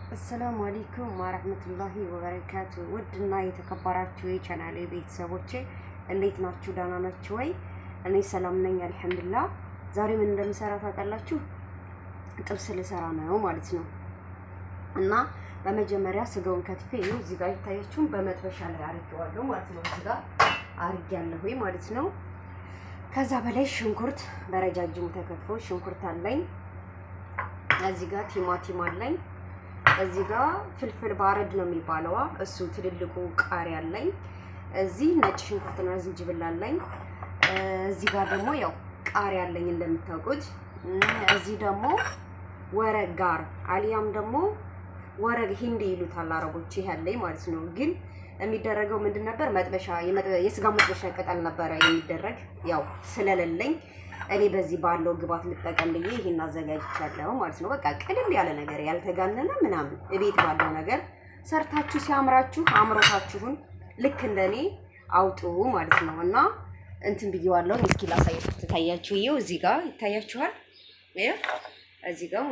السلام عليكم ورحمة الله وبركاته. ودنا يتكبرات شوي channel ቤተሰቦቼ እንዴት ናችሁ? ደህና ናችሁ ወይ? እኔ ሰላም ነኝ አልሐምዱሊላህ። ዛሬ ምን እንደምሰራ ታውቃላችሁ? ጥብስ ልሰራ ነው ማለት ነው። እና በመጀመሪያ ስጋውን ከትፌ እዚህ ጋር ይታያችሁን በመጥበሻ ላይ አርጌዋለሁ ማለት ነው። እዚህ ጋር አርጌያለሁ ማለት ነው። ከዛ በላይ ሽንኩርት በረጃጅሙ ተከትፎ ሽንኩርት አለኝ። እዚህ ጋር ቲማቲም አለኝ። እዚህ ጋር ፍልፍል ባረድ ነው የሚባለው እሱ ትልልቁ ቃሪያ አለኝ። እዚህ ነጭ ሽንኩርትና ዝንጅብል አለኝ። እዚህ ጋር ደግሞ ያው ቃሪያ አለኝ እንደምታውቁት። እዚህ ደግሞ ወረግ ጋር አሊያም ደግሞ ወረግ ሂንዲ ይሉታል አረቦች ይሄ ማለት ነው። ግን የሚደረገው ምንድን ነበር? መጥበሻ የስጋ መጥበሻ ቅጠል ነበረ የሚደረግ ያው ስለሌለኝ እኔ በዚህ ባለው ግባት ልጠቀም ብዬ ይሄን አዘጋጅቻለሁ ማለት ነው። በቃ ቅልል ያለ ነገር ያልተጋነነ ምናምን እቤት ባለው ነገር ሰርታችሁ ሲያምራችሁ አምሮታችሁን ልክ እንደኔ አውጡ ማለት ነው። እና እንትን ብዬዋለሁ። እስኪ ላሳያችሁ። ትታያችሁ ይኸው እዚህ ጋር ይታያችኋል። እዚህ ጋር